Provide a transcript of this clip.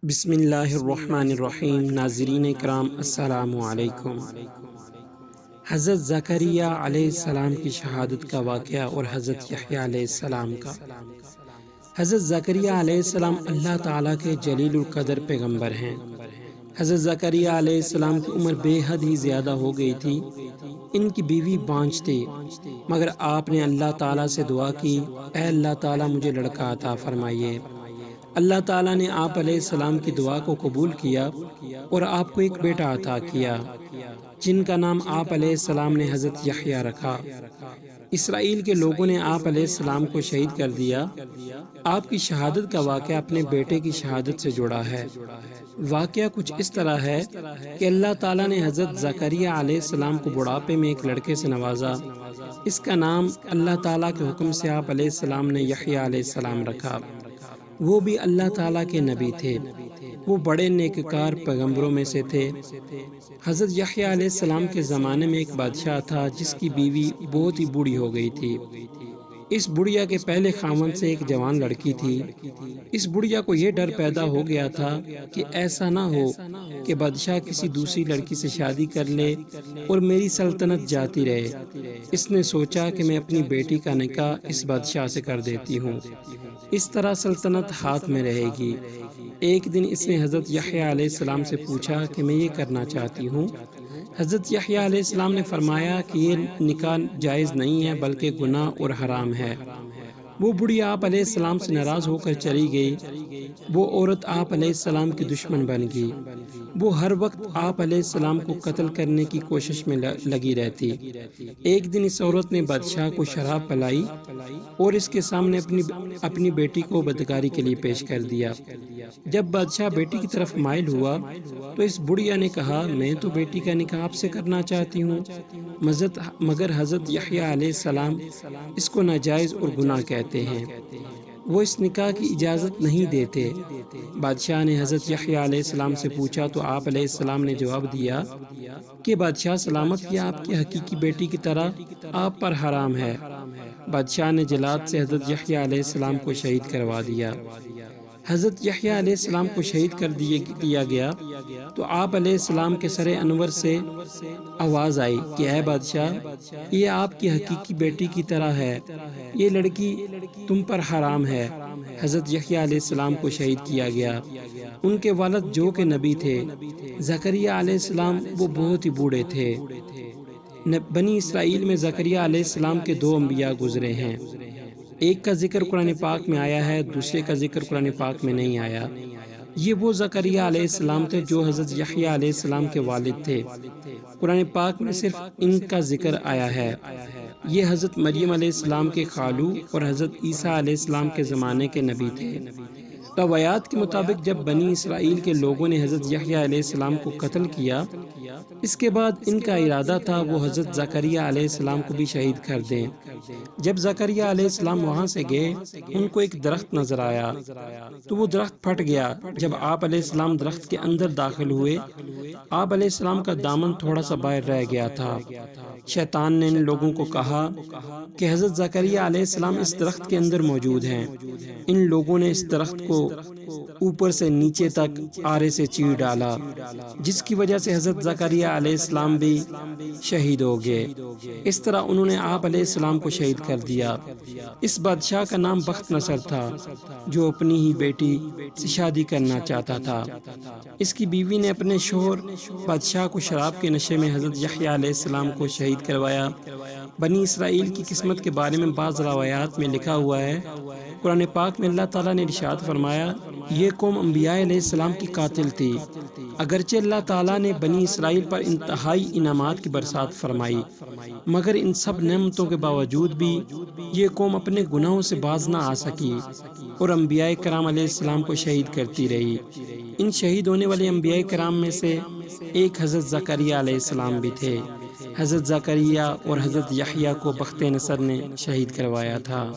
بسم اللہ الرحمن الرحیم۔ ناظرین اکرام السلام علیکم۔ حضرت زکریا علیہ السلام کی شہادت کا واقعہ اور حضرت یحییٰ علیہ السلام کا۔ حضرت زکریا علیہ السلام اللہ تعالیٰ کے جلیل القدر پیغمبر ہیں۔ حضرت زکریا علیہ السلام کی عمر بے حد ہی زیادہ ہو گئی تھی۔ ان کی بیوی بانجھ تھی، مگر آپ نے اللہ تعالیٰ سے دعا کی، اے اللہ تعالیٰ مجھے لڑکا عطا فرمائیے۔ اللہ تعالیٰ نے آپ علیہ السلام کی دعا کو قبول کیا اور آپ کو ایک بیٹا عطا کیا، جن کا نام آپ علیہ السلام نے حضرت یحییٰ رکھا۔ اسرائیل کے لوگوں نے آپ علیہ السلام کو شہید کر دیا۔ آپ کی شہادت کا واقعہ اپنے بیٹے کی شہادت سے جڑا ہے۔ واقعہ کچھ اس طرح ہے کہ اللہ تعالیٰ نے حضرت زکریا علیہ السلام کو بڑھاپے میں ایک لڑکے سے نوازا۔ اس کا نام اللہ تعالیٰ کے حکم سے آپ علیہ السلام نے یحییٰ علیہ السلام رکھا۔ وہ بھی اللہ تعالیٰ کے نبی تھے۔ وہ بڑے نیکوکار پیغمبروں میں سے تھے۔ حضرت یحییٰ علیہ السلام کے زمانے میں ایک بادشاہ تھا جس کی بیوی بہت ہی بوڑھی ہو گئی تھی۔ اس بڑھیا کے پہلے خاوند سے ایک جوان لڑکی تھی۔ اس بڑھیا کو یہ ڈر پیدا ہو گیا تھا کہ ایسا نہ ہو کہ بادشاہ کسی دوسری لڑکی سے شادی کر لے اور میری سلطنت جاتی رہے۔ اس نے سوچا کہ میں اپنی بیٹی کا نکاح اس بادشاہ سے کر دیتی ہوں، اس طرح سلطنت ہاتھ میں رہے گی۔ ایک دن اس نے حضرت یحییٰ علیہ السلام سے پوچھا کہ میں یہ کرنا چاہتی ہوں۔ حضرت یحییٰ علیہ السلام نے فرمایا کہ یہ نکاح جائز نہیں ہے بلکہ گناہ اور حرام ہے۔ وہ بڑھیا آپ علیہ السلام سے ناراض ہو کر چلی گئی۔ وہ عورت آپ علیہ السلام کی دشمن بن گئی۔ وہ ہر وقت آپ علیہ السلام کو قتل کرنے کی کوشش میں لگی رہتی۔ ایک دن اس عورت نے بادشاہ کو شراب پلائی اور اس کے سامنے اپنی بیٹی کو بدکاری کے لیے پیش کر دیا۔ جب بادشاہ بیٹی کی طرف مائل ہوا تو اس بڑھیا نے کہا، میں تو بیٹی کا نکاح آپ سے کرنا چاہتی ہوں، مگر حضرت یحییٰ علیہ السلام اس کو ناجائز اور گناہ کہتے ہیں، وہ اس نکاح کی اجازت نہیں دیتے۔ بادشاہ نے حضرت یحییٰ علیہ السلام سے پوچھا تو آپ علیہ السلام نے جواب دیا کہ بادشاہ سلامت کیا آپ کی حقیقی بیٹی کی طرح آپ پر حرام ہے۔ بادشاہ نے جلاد سے حضرت یحییٰ علیہ السلام کو شہید کروا دیا۔ حضرت یحییٰ علیہ السلام کو شہید کر دیا گیا تو آپ علیہ السلام کے سر انور سے آواز آئی کہ اے بادشاہ، یہ آپ کی حقیقی بیٹی کی طرح ہے، یہ لڑکی تم پر حرام ہے۔ حضرت یحییٰ علیہ السلام کو شہید کیا گیا۔ ان کے والد جو کہ نبی تھے، زکریا علیہ السلام، وہ بہت ہی بوڑھے تھے۔ بنی اسرائیل میں زکریا علیہ السلام کے دو انبیاء گزرے ہیں۔ ایک کا ذکر قرآن پاک میں آیا ہے، دوسرے کا ذکر قرآن پاک میں نہیں آیا۔ یہ وہ زکریا علیہ السلام تھے جو حضرت یحییٰ علیہ السلام کے والد تھے۔ قرآن پاک میں صرف ان کا ذکر آیا ہے۔ یہ حضرت مریم علیہ السلام کے خالو اور حضرت عیسیٰ علیہ السلام کے زمانے کے نبی تھے۔ روایات کے مطابق جب بنی اسرائیل کے لوگوں نے حضرت یحییٰ علیہ السلام کو قتل کیا، اس کے بعد ان کا ارادہ تھا وہ حضرت زکریا علیہ السلام کو بھی شہید کر دیں۔ جب زکریا علیہ السلام وہاں سے گئے، ان کو ایک درخت نظر آیا تو وہ درخت پھٹ گیا۔ جب آپ علیہ السلام درخت کے اندر داخل ہوئے، آپ علیہ السلام کا دامن تھوڑا سا باہر رہ گیا تھا۔ شیطان نے ان لوگوں کو کہا کہ حضرت زکریا علیہ السلام اس درخت کے اندر موجود ہیں۔ ان لوگوں نے اس درخت کو اوپر سے نیچے تک آرے سے چیر ڈالا، جس کی وجہ سے حضرت زکریا علیہ السلام بھی شہید ہو گئے۔ اس طرح انہوں نے آپ علیہ السلام کو شہید کر دیا۔ اس بادشاہ کا نام بخت نصر تھا، جو اپنی ہی بیٹی سے شادی کرنا چاہتا تھا۔ اس کی بیوی نے اپنے شوہر بادشاہ کو شراب کے نشے میں حضرت یحییٰ علیہ السلام کو شہید کروایا۔ بنی اسرائیل کی قسمت کے بارے میں بعض روایات میں لکھا ہوا ہے، قرآن پاک میں اللہ تعالیٰ نے ارشاد فرمایا، یہ قوم انبیاء علیہ السلام کی قاتل تھی۔ اگرچہ اللہ تعالیٰ نے بنی اسرائیل پر انتہائی انعامات کی برسات فرمائی، مگر ان سب نعمتوں کے باوجود بھی یہ قوم اپنے گناہوں سے باز نہ آ سکی اور انبیاء کرام علیہ السلام کو شہید کرتی رہی۔ ان شہید ہونے والے انبیاء کرام میں سے ایک حضرت زکریا علیہ السلام بھی تھے۔ حضرت زکریا اور حضرت یحییٰ کو بخت نصر نے شہید کروایا تھا۔